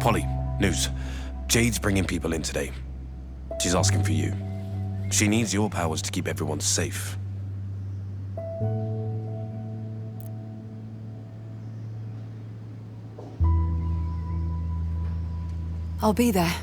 Polly, news. Jade's bringing people in today. She's asking for you. She needs your powers to keep everyone safe. I'll be there.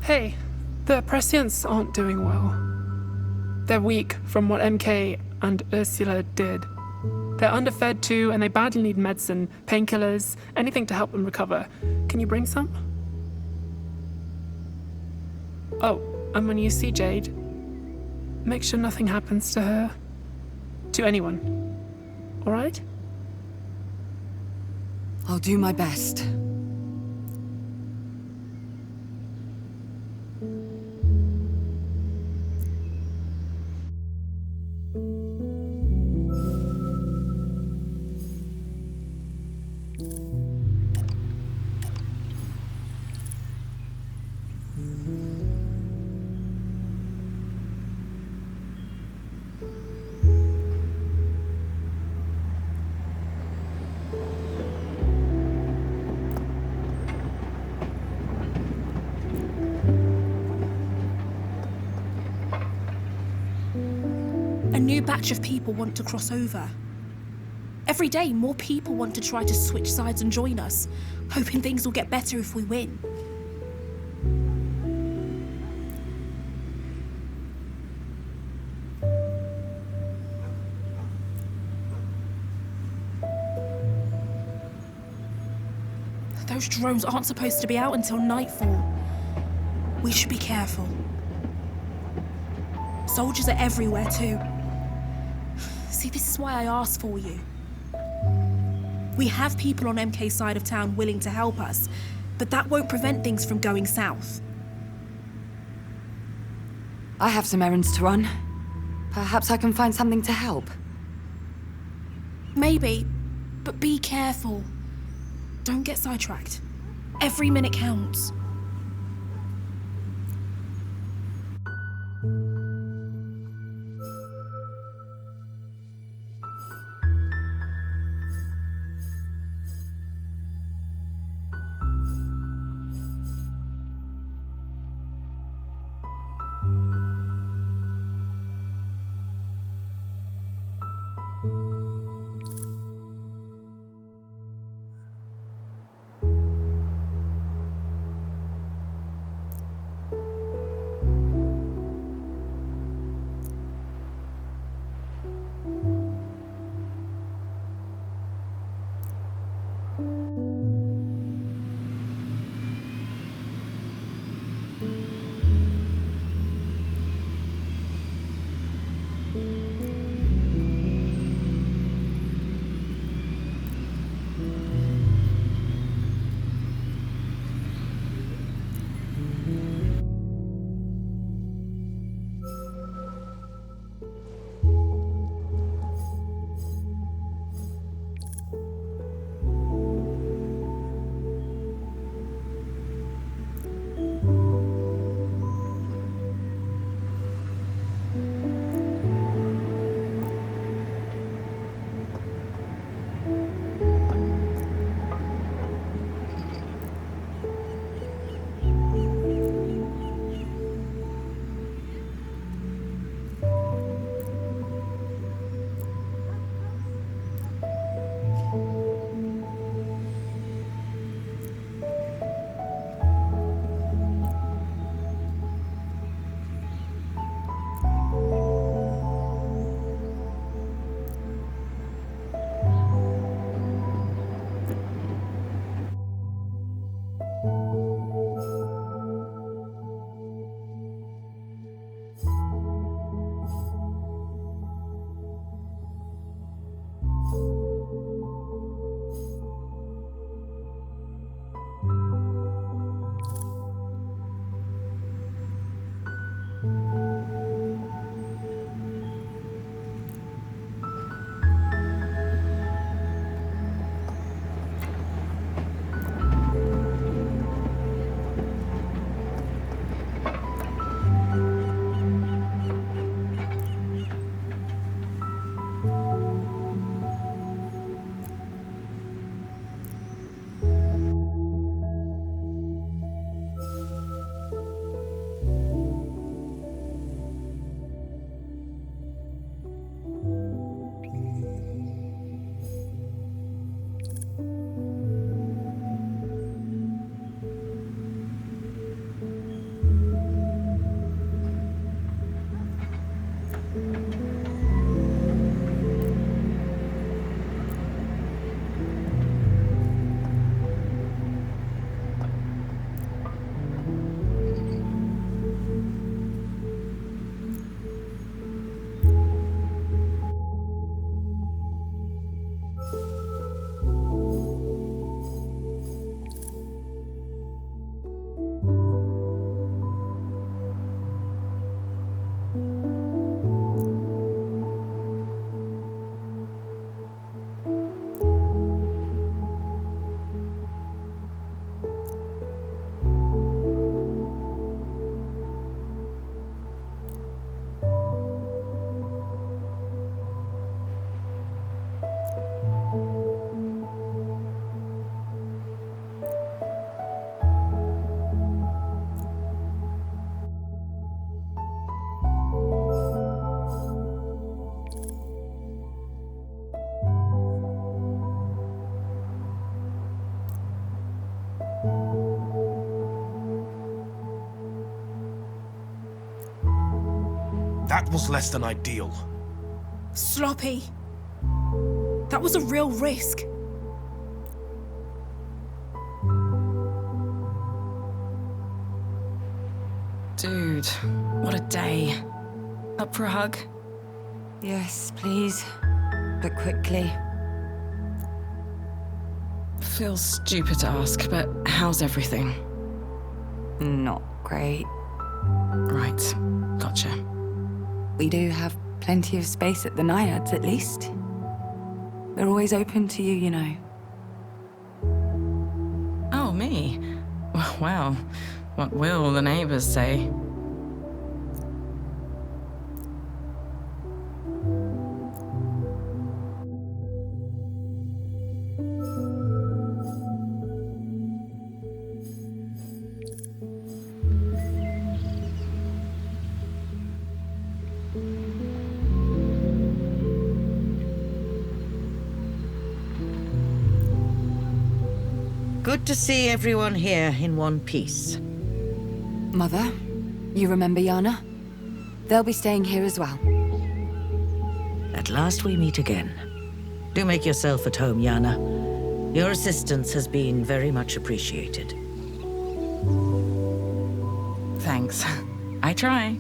Hey, the Prescients aren't doing well. They're weak from what MK and Ursula did. They're underfed too, and they badly need medicine, painkillers, anything to help them recover. Can you bring some? Oh, and when you see Jade, make sure nothing happens to her. To anyone. All right? I'll do my best. A new batch of people want to cross over. Every day, more people want to try to switch sides and join us, hoping things will get better if we win. Those drones aren't supposed to be out until nightfall. We should be careful. Soldiers are everywhere too. See, this is why I asked for you. We have people on MK's side of town willing to help us, but that won't prevent things from going south. I have some errands to run. Perhaps I can find something to help. Maybe, but be careful. Don't get sidetracked. Every minute counts. That was less than ideal. Sloppy. That was a real risk. Dude, what a day. Up for a hug? Yes, please. But quickly. Feels stupid to ask, but how's everything? Not great. Right, gotcha. We do have plenty of space at the Naiads, at least. They're always open to you, you know. Oh, me? Well, what will the neighbors say? Good to see everyone here in one piece. Mother, you remember Yana? They'll be staying here as well. At last we meet again. Do make yourself at home, Yana. Your assistance has been very much appreciated. Thanks. I try.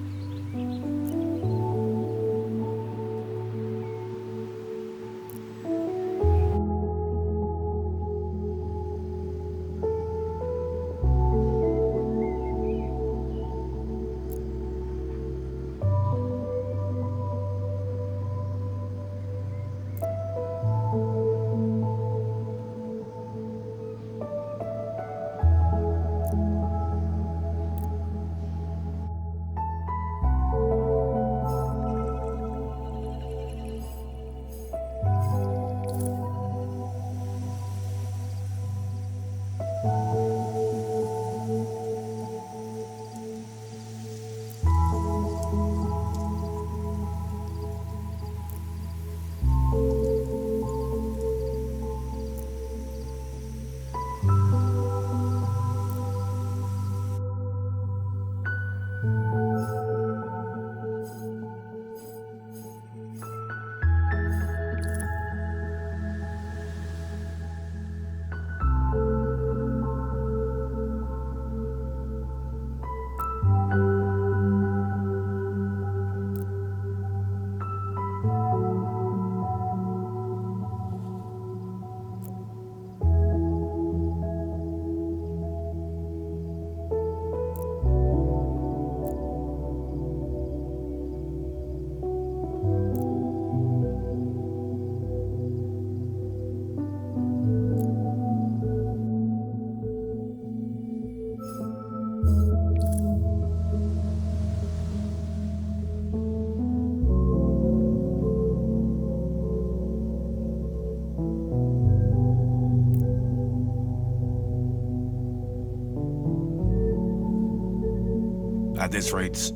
At this rate,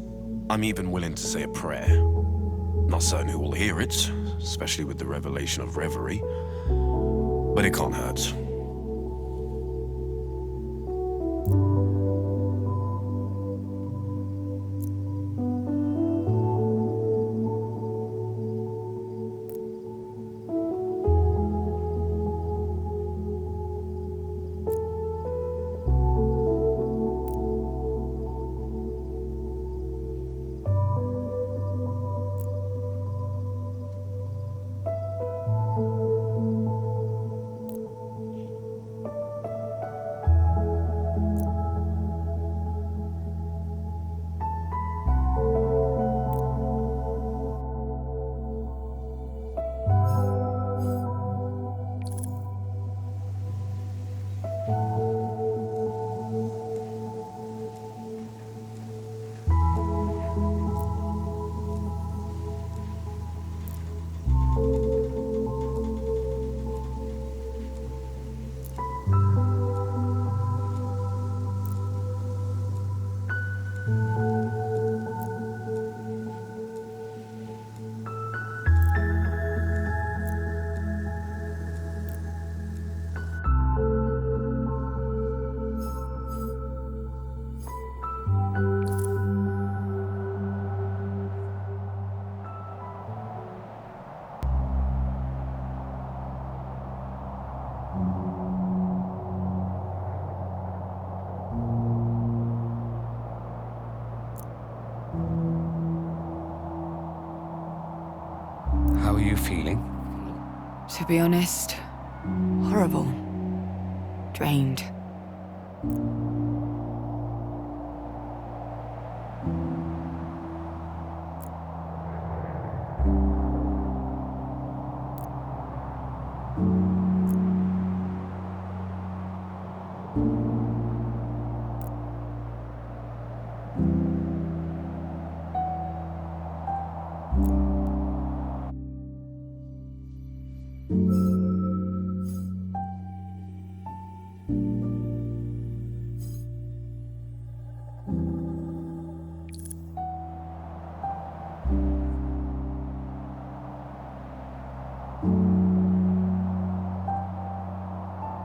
I'm even willing to say a prayer. Not certain who will hear it, especially with the revelation of Reverie, but it can't hurt. How are you feeling? To be honest, horrible. Drained.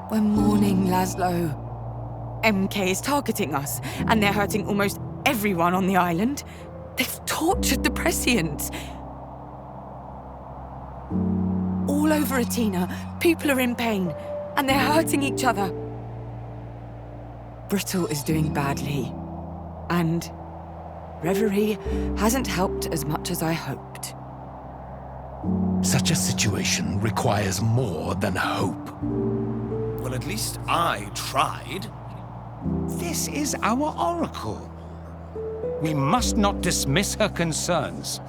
We're mourning, Laszlo. MK is targeting us, and they're hurting almost everyone on the island. They've tortured the Prescients. All over Atina, people are in pain, and they're hurting each other. Brittle is doing badly, and Reverie hasn't helped as much as I hoped. Such a situation requires more than hope. Well, at least I tried. This is our oracle. We must not dismiss her concerns.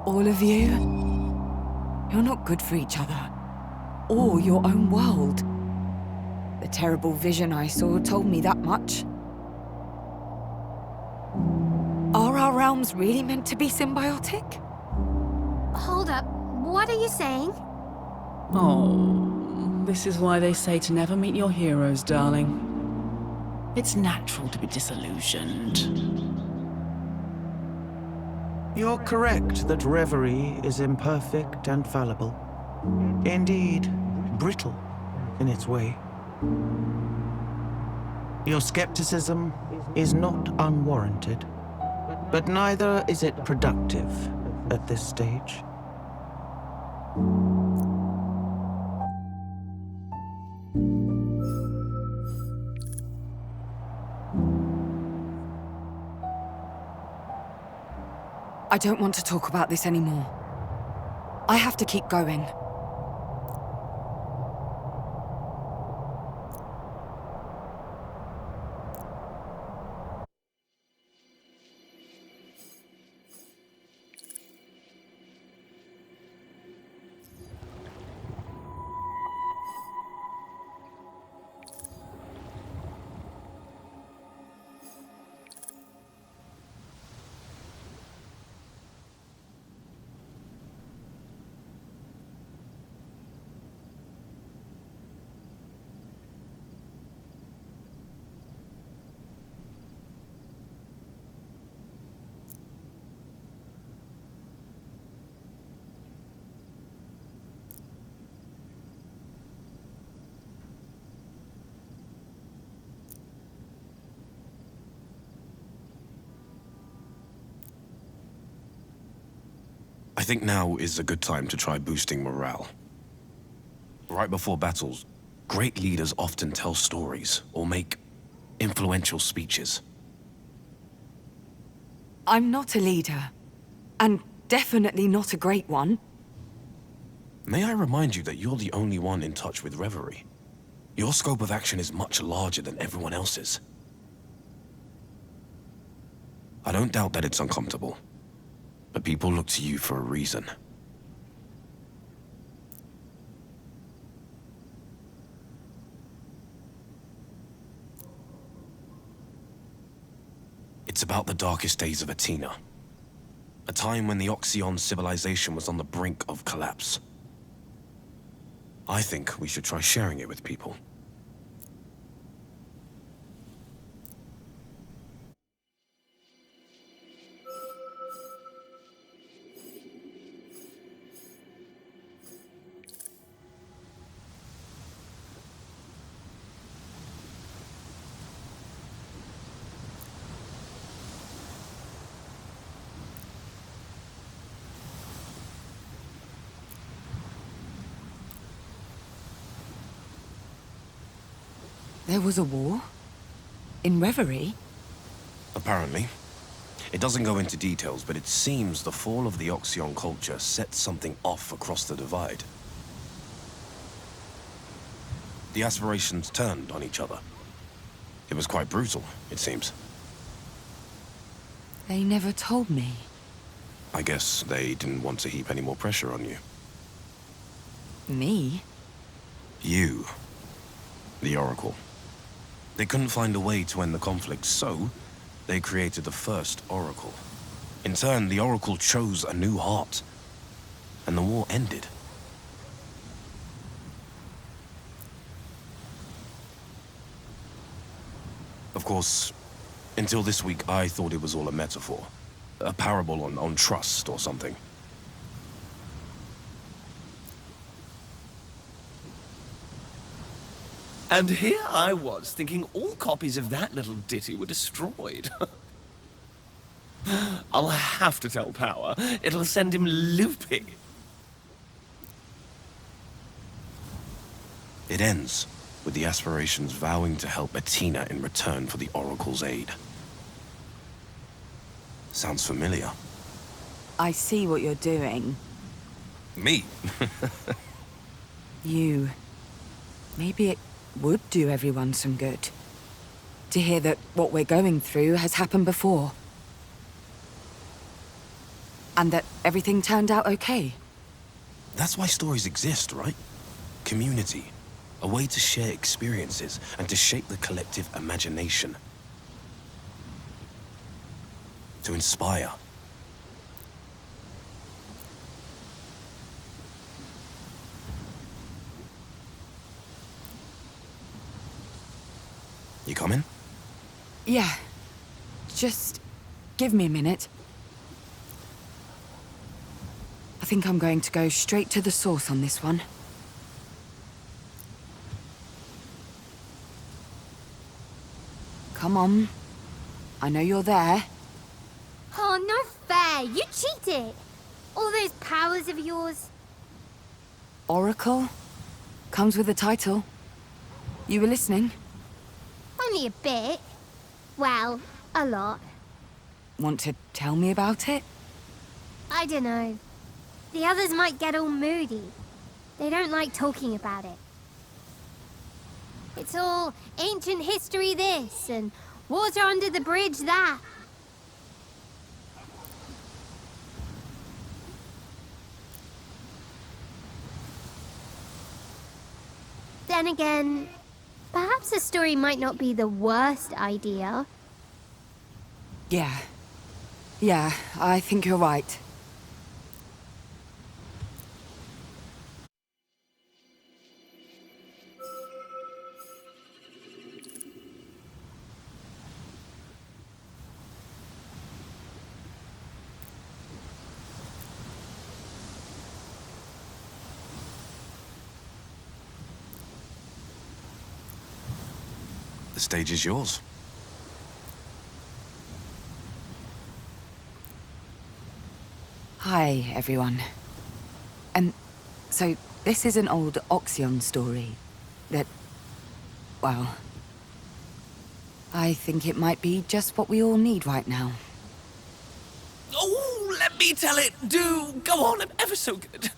All of you, you're not good for each other, or your own world. The terrible vision I saw told me that much. Are our realms really meant to be symbiotic? Hold up. What are you saying? Oh, this is why they say to never meet your heroes, darling. It's natural to be disillusioned. You're correct that Reverie is imperfect and fallible. Indeed, brittle in its way. Your skepticism is not unwarranted, but neither is it productive at this stage. I don't want to talk about this anymore. I have to keep going. I think now is a good time to try boosting morale. Right before battles, great leaders often tell stories or make influential speeches. I'm not a leader, and definitely not a great one. May I remind you that you're the only one in touch with Reverie? Your scope of action is much larger than everyone else's. I don't doubt that it's uncomfortable, but people look to you for a reason. It's about the darkest days of Atina. A time when the Oxyon civilization was on the brink of collapse. I think we should try sharing it with people. There was a war? In Reverie? Apparently. It doesn't go into details, but it seems the fall of the Oxyon culture set something off across the divide. The aspirations turned on each other. It was quite brutal, it seems. They never told me. I guess they didn't want to heap any more pressure on you. Me? You. The Oracle. They couldn't find a way to end the conflict, so they created the first Oracle. In turn, the Oracle chose a new heart, and the war ended. Of course, until this week, I thought it was all a metaphor. A parable on trust or something. And here I was, thinking all copies of that little ditty were destroyed. I'll have to tell Power. It'll send him loopy. It ends with the aspirations vowing to help Athena in return for the Oracle's aid. Sounds familiar. I see what you're doing. Me? You. Maybe it would do everyone some good. To hear that what we're going through has happened before. And that everything turned out okay. That's why stories exist, right? Community. A way to share experiences and to shape the collective imagination. To inspire. You coming? Yeah. Just give me a minute. I think I'm going to go straight to the source on this one. Come on. I know you're there. Oh, no fair. You cheated. All those powers of yours. Oracle? Comes with a title. You were listening? Only a bit. Well, a lot. Want to tell me about it? I don't know. The others might get all moody. They don't like talking about it. It's all ancient history this, and water under the bridge that. Then again, perhaps a story might not be the worst idea. Yeah, I think you're right. The stage is yours. Hi, everyone. So this is an old Oxyon story that, well, I think it might be just what we all need right now. Oh, let me tell it. Do go on. I'm ever so good.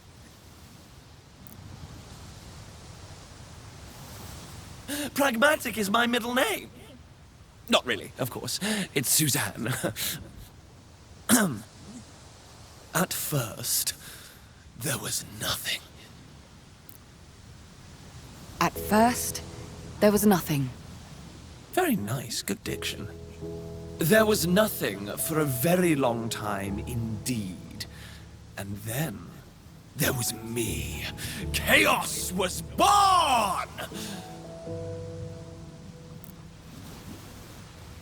Pragmatic is my middle name. Not really, of course. It's Suzanne. At first, there was nothing. At first, there was nothing. Very nice, good diction. There was nothing for a very long time indeed. And then, there was me. Chaos was born!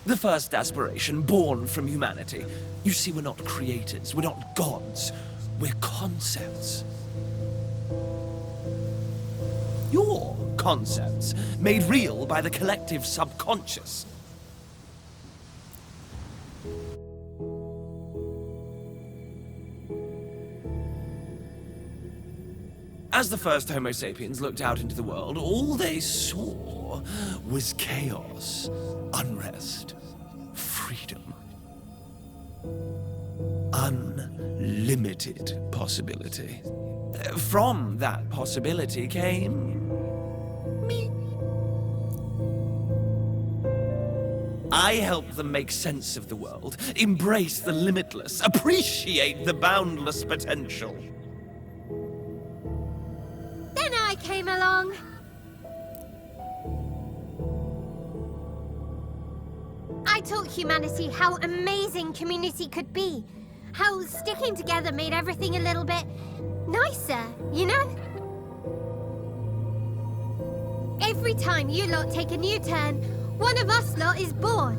The first aspiration born from humanity. You see, we're not creators, we're not gods, we're concepts. Your concepts, made real by the collective subconscious. As the first Homo sapiens looked out into the world, all they saw for was chaos, unrest, freedom. Unlimited possibility. From that possibility came me. I helped them make sense of the world, embrace the limitless, appreciate the boundless potential. Then I came along. I taught humanity how amazing community could be. How sticking together made everything a little bit nicer, you know? Every time you lot take a new turn, one of us lot is born.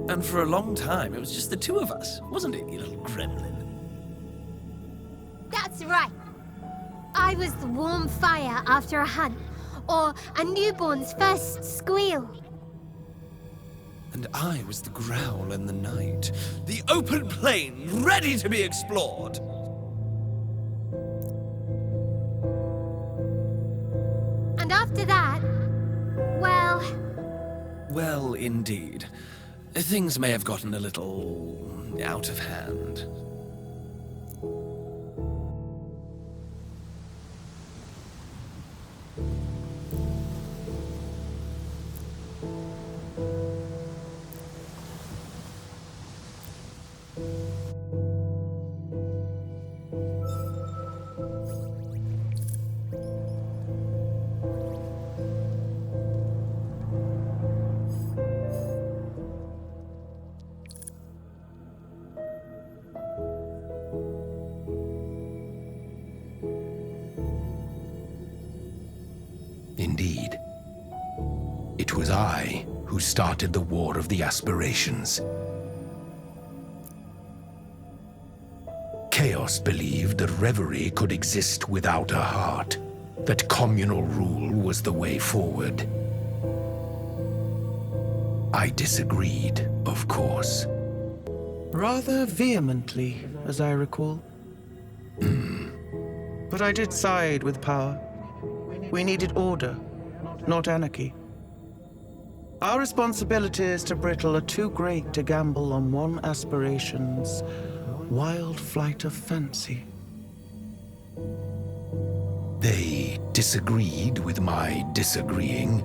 And for a long time, it was just the two of us, wasn't it, you little gremlin? That's right. I was the warm fire after a hunt, or a newborn's first squeal. And I was the growl in the night, the open plain ready to be explored. And after that, well... Well, indeed. Things may have gotten a little out of hand. Indeed. It was I who started the War of the Aspirations. Chaos believed that Reverie could exist without a heart, that communal rule was the way forward. I disagreed, of course. Rather vehemently, as I recall. But I did side with power. We needed order, not anarchy. Our responsibilities to Brittle are too great to gamble on one aspiration's wild flight of fancy. They disagreed with my disagreeing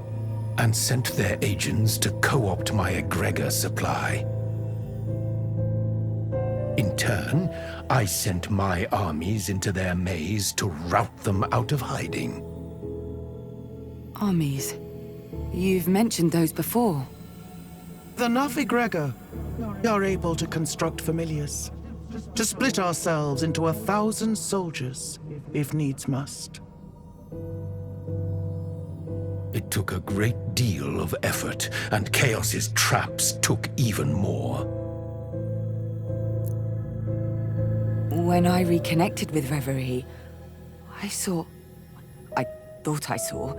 and sent their agents to co-opt my egregor supply. In turn, I sent my armies into their maze to rout them out of hiding. Armies. You've mentioned those before. The egregor are able to construct familiars, to split ourselves into 1,000 soldiers, if needs must. It took a great deal of effort, and Chaos's traps took even more. When I reconnected with Reverie, I thought I saw,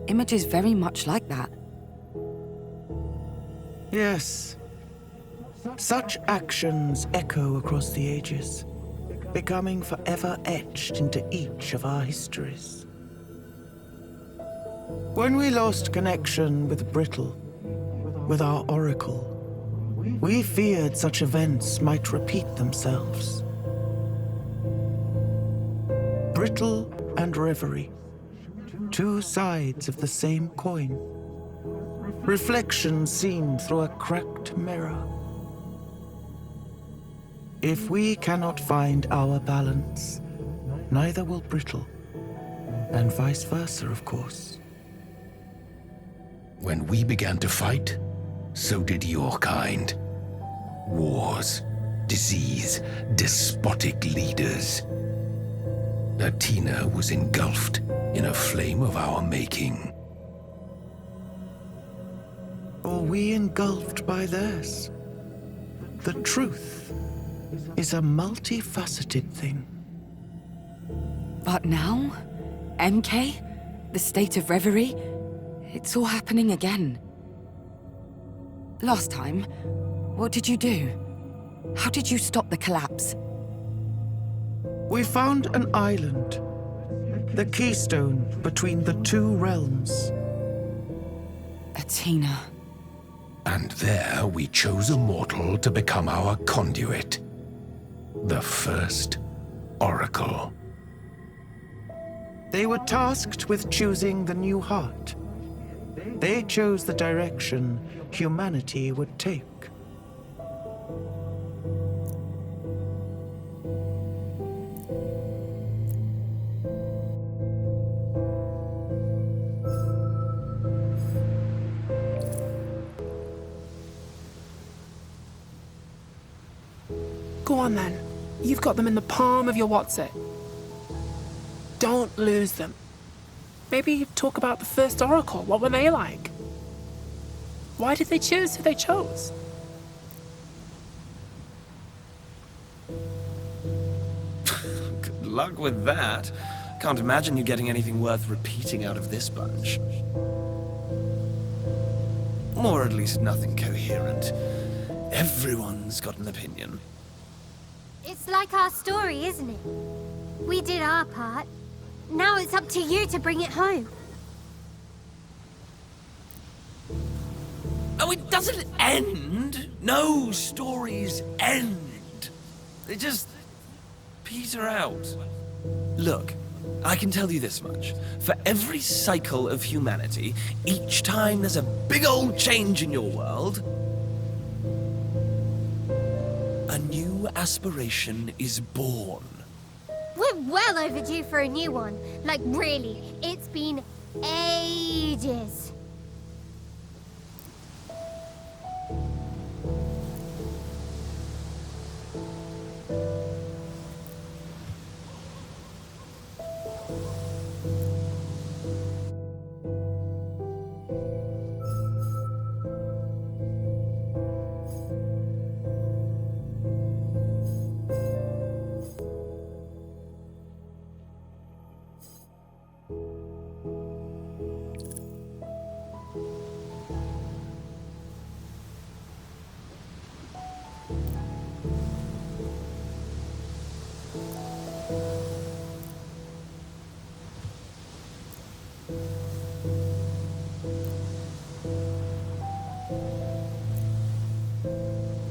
images very much like that. Yes. Such actions echo across the ages, becoming forever etched into each of our histories. When we lost connection with Brittle, with our oracle, we feared such events might repeat themselves. Brittle and Reverie, two sides of the same coin. Reflections seen through a cracked mirror. If we cannot find our balance, neither will Brittle, and vice versa, of course. When we began to fight, so did your kind. Wars, disease, despotic leaders. Latina was engulfed in a flame of our making. Or we engulfed by theirs. The truth is a multifaceted thing. But now, MK, the state of Reverie, it's all happening again. Last time, what did you do? How did you stop the collapse? We found an island, the keystone between the two realms. Athena. And there we chose a mortal to become our conduit. The first Oracle. They were tasked with choosing the new heart. They chose the direction humanity would take. Go on then. You've got them in the palm of your what's-it. Don't lose them. Maybe talk about the first Oracle. What were they like? Why did they choose who they chose? Good luck with that. Can't imagine you getting anything worth repeating out of this bunch. Or at least nothing coherent. Everyone's got an opinion. It's like our story, isn't it? We did our part. Now it's up to you to bring it home. Oh, it doesn't end! No stories end! They just peter out. Look, I can tell you this much. For every cycle of humanity, each time there's a big old change in your world, a new aspiration is born. We're well overdue for a new one. Like, really, it's been ages.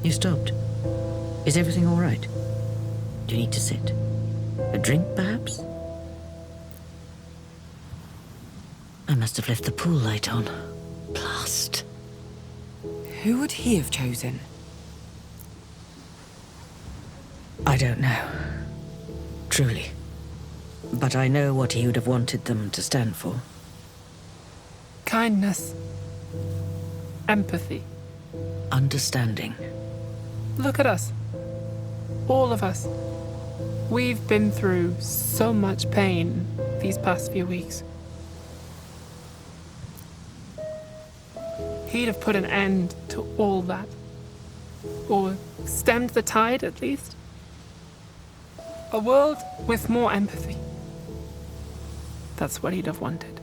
You stopped. Is everything all right? Do you need to sit? A drink, perhaps? I must have left the pool light on. Blast. Who would he have chosen? I don't know. Truly. But I know what he would have wanted them to stand for. Kindness. Empathy. Understanding. Look at us. All of us. We've been through so much pain these past few weeks. He'd have put an end to all that. Or stemmed the tide, at least. A world with more empathy. That's what he'd have wanted.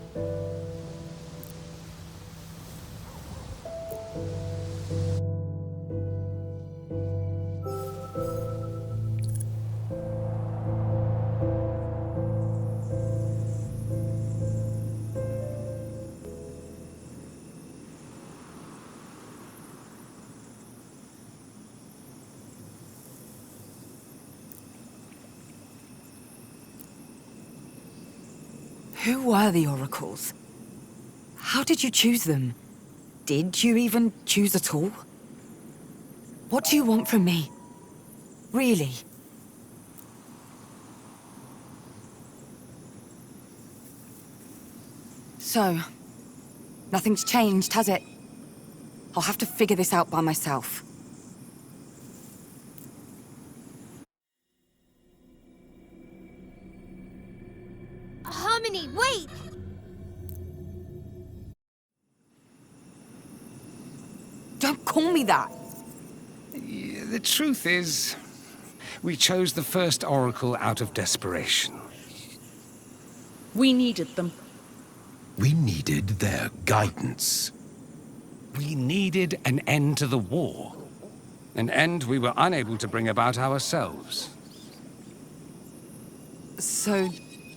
Who were the oracles? How did you choose them? Did you even choose at all? What do you want from me? Really? So, nothing's changed, has it? I'll have to figure this out by myself. Harmony, wait! Don't call me that! The truth is, we chose the first Oracle out of desperation. We needed them. We needed their guidance. We needed an end to the war. An end we were unable to bring about ourselves. So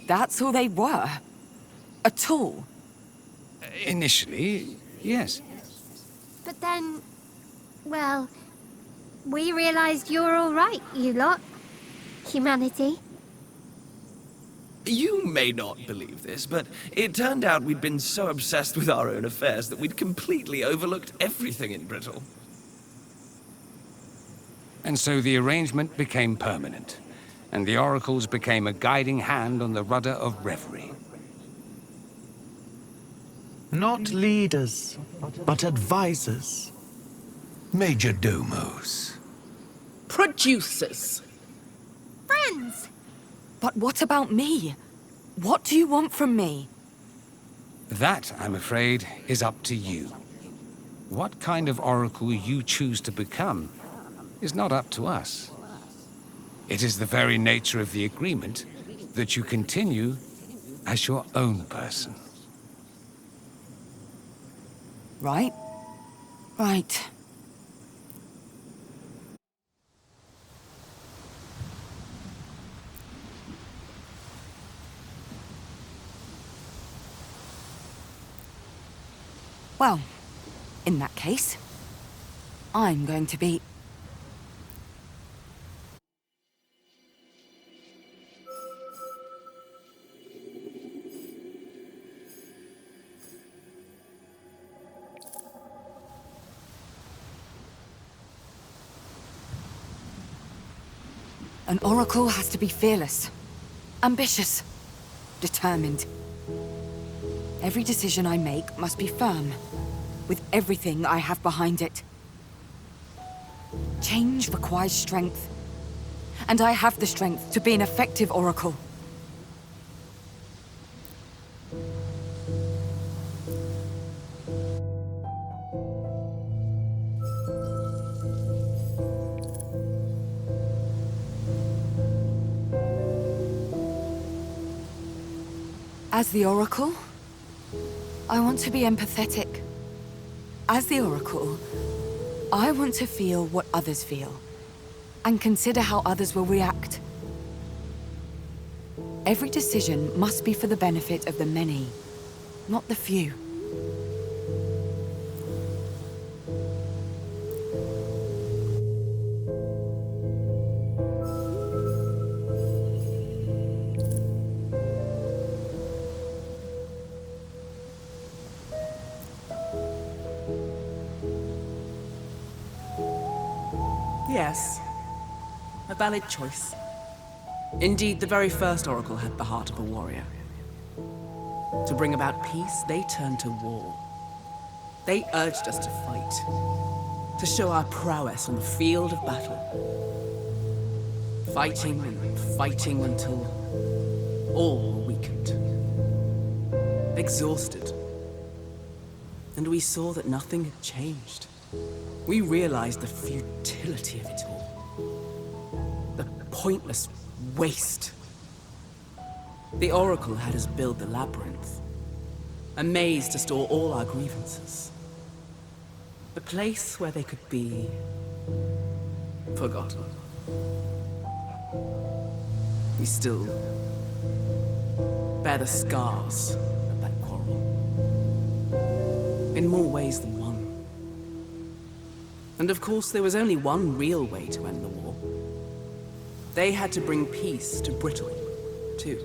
that's all they were? A tool? Initially, yes. But then, well, we realized you're all right, you lot. Humanity. You may not believe this, but it turned out we'd been so obsessed with our own affairs that we'd completely overlooked everything in Brittle. And so the arrangement became permanent, and the oracles became a guiding hand on the rudder of reverie. Not leaders, but advisors. Major domos. Producers. Friends! But what about me? What do you want from me? That, I'm afraid, is up to you. What kind of oracle you choose to become is not up to us. It is the very nature of the agreement that you continue as your own person. Right? Right. Well, in that case, I'm going to be... An oracle has to be fearless, ambitious, determined. Every decision I make must be firm, with everything I have behind it. Change requires strength, and I have the strength to be an effective oracle. As the oracle, I want to be empathetic. As the oracle, I want to feel what others feel, and consider how others will react. Every decision must be for the benefit of the many, not the few. Yes. A valid choice. Indeed, the very first oracle had the heart of a warrior. To bring about peace, they turned to war. They urged us to fight, to show our prowess on the field of battle. Fighting and fighting until all were weakened, exhausted. And we saw that nothing had changed. We realized the futility of it all. The pointless waste. The Oracle had us build the labyrinth. A maze to store all our grievances. A place where they could be forgotten. We still bear the scars of that quarrel. In more ways than one. And of course, there was only one real way to end the war. They had to bring peace to Brittle, too.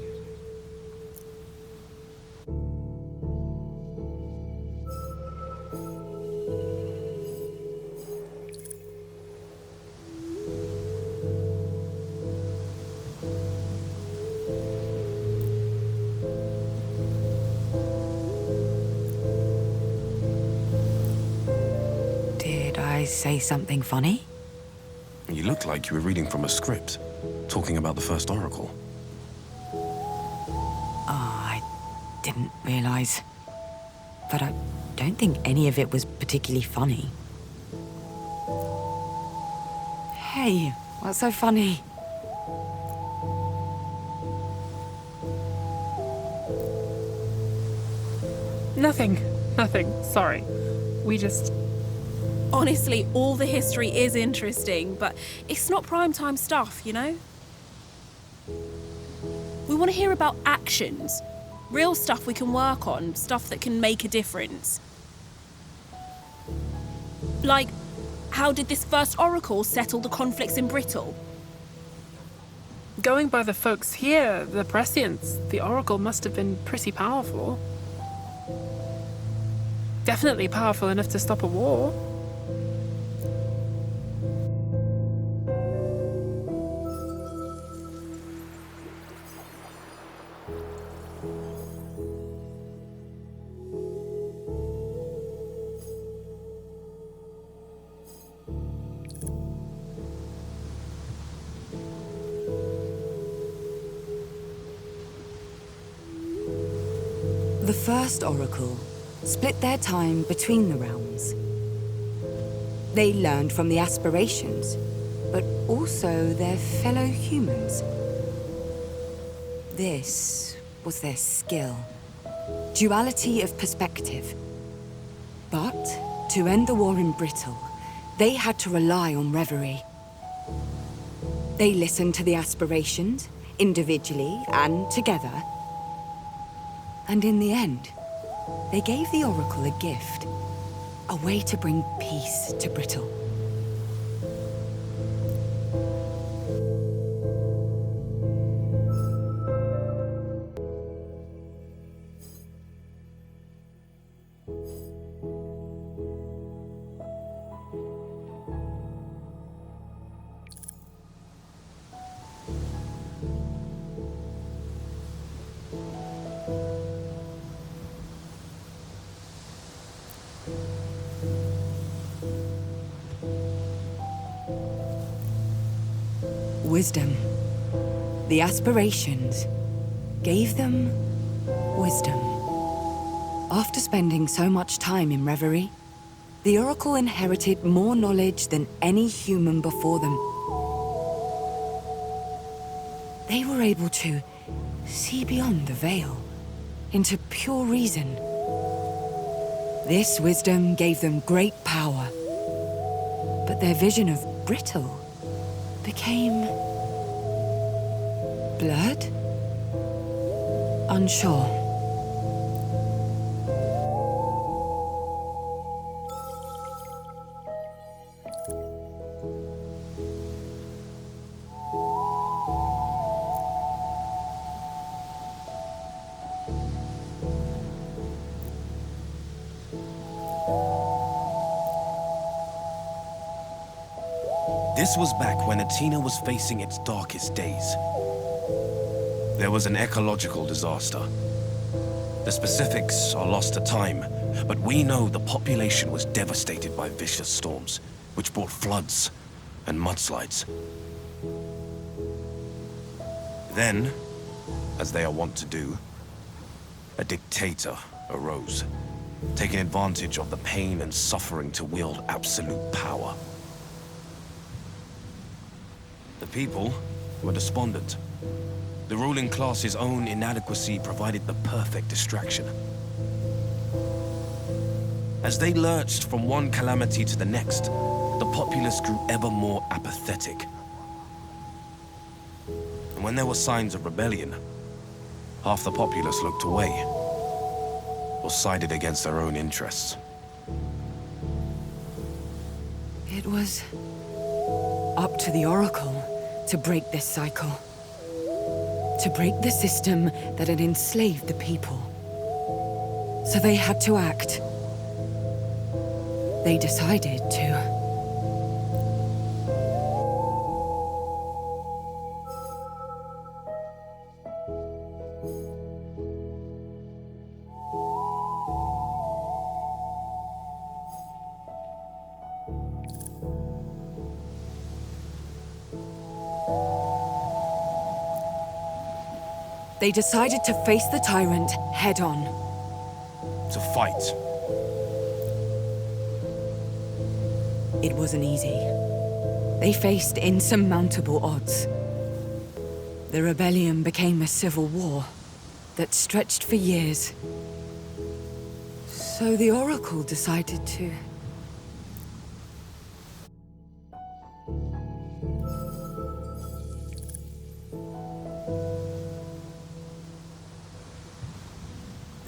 Did I say something funny? You looked like you were reading from a script, talking about the first oracle. I didn't realize. But I don't think any of it was particularly funny. Hey, what's so funny? Nothing, sorry. We just... Honestly, all the history is interesting, but it's not primetime stuff, you know? We want to hear about actions. Real stuff we can work on, stuff that can make a difference. Like, how did this first oracle settle the conflicts in Brittle? Going by the folks here, the Prescients, the Oracle must have been pretty powerful. Definitely powerful enough to stop a war. The first Oracle split their time between the realms. They learned from the aspirations, but also their fellow humans. This was their skill. Duality of perspective. But to end the war in Brittle, they had to rely on Reverie. They listened to the aspirations, individually and together. And in the end, they gave the Oracle a gift. A way to bring peace to Brittle. Wisdom. The aspirations gave them wisdom. After spending so much time in Reverie, the Oracle inherited more knowledge than any human before them. They were able to see beyond the veil, into pure reason. This wisdom gave them great power, but their vision of Brittle became blurred? Unsure. This was back when Atina was facing its darkest days. There was an ecological disaster. The specifics are lost to time, but we know the population was devastated by vicious storms, which brought floods and mudslides. Then, as they are wont to do, a dictator arose, taking advantage of the pain and suffering to wield absolute power. The people were despondent. The ruling class's own inadequacy provided the perfect distraction. As they lurched from one calamity to the next, the populace grew ever more apathetic. And when there were signs of rebellion, half the populace looked away, or sided against their own interests. It was up to the Oracle to break this cycle. To break the system that had enslaved the people. So they had to act. They decided to. They decided to face the tyrant head-on. To fight. It wasn't easy. They faced insurmountable odds. The rebellion became a civil war that stretched for years. So the Oracle decided to...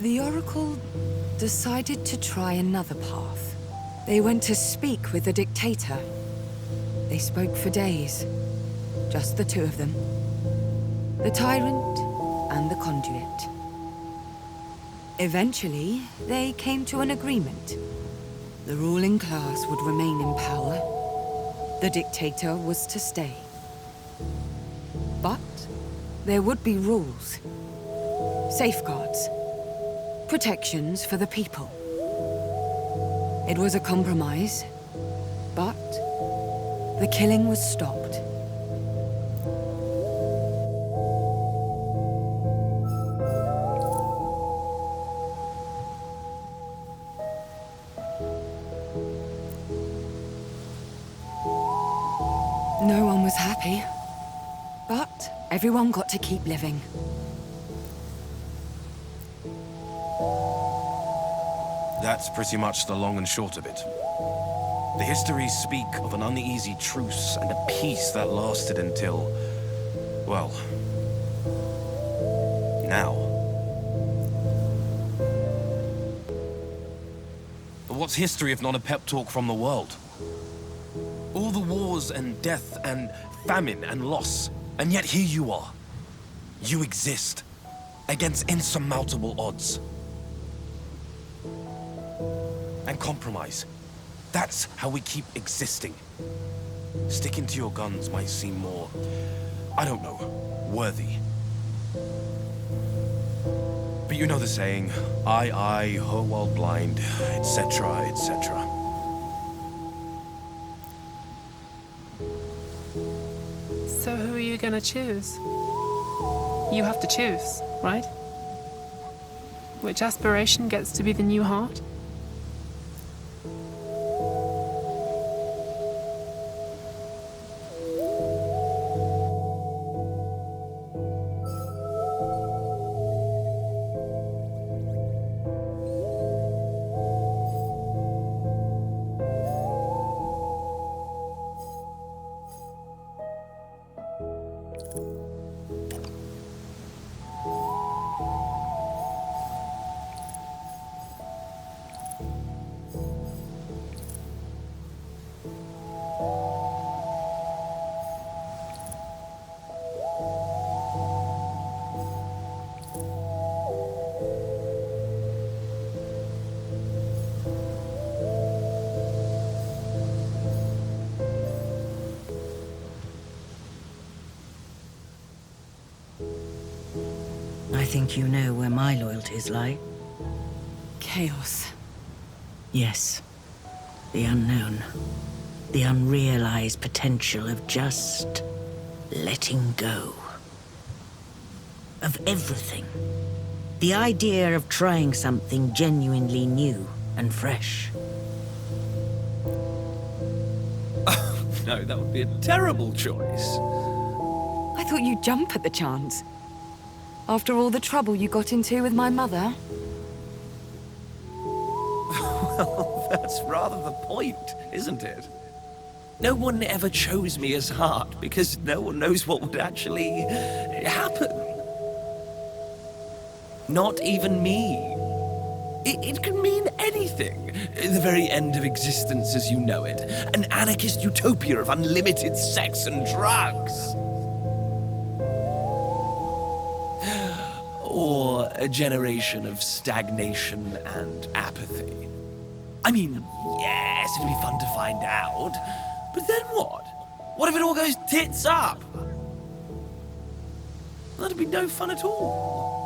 The Oracle decided to try another path. They went to speak with the dictator. They spoke for days. Just the two of them. The tyrant and the conduit. Eventually, they came to an agreement. The ruling class would remain in power. The dictator was to stay. But there would be rules. Safeguards. Protections for the people. It was a compromise, but the killing was stopped. No one was happy, but everyone got to keep living. That's pretty much the long and short of it. The histories speak of an uneasy truce and a peace that lasted until, well, now. But what's history if not a pep talk from the world? All the wars and death and famine and loss, and yet here you are. You exist, against insurmountable odds. And compromise. That's how we keep existing. Sticking to your guns might seem more, I don't know, worthy. But you know the saying, eye, whole world blind, etc., etc. So who are you gonna choose? You have to choose, right? Which aspiration gets to be the new heart? I think you know where my loyalties lie. Chaos. Yes. The unknown. The unrealized potential of just letting go. Of everything. The idea of trying something genuinely new and fresh. No, that would be a terrible choice. I thought you'd jump at the chance. After all the trouble you got into with my mother. Well, that's rather the point, isn't it? No one ever chose me as heart because no one knows what would actually happen. Not even me. It can mean anything. The very end of existence as you know it. An anarchist utopia of unlimited sex and drugs. Or a generation of stagnation and apathy. I mean, yes, it'd be fun to find out. But then what? What if it all goes tits up? That'd be no fun at all.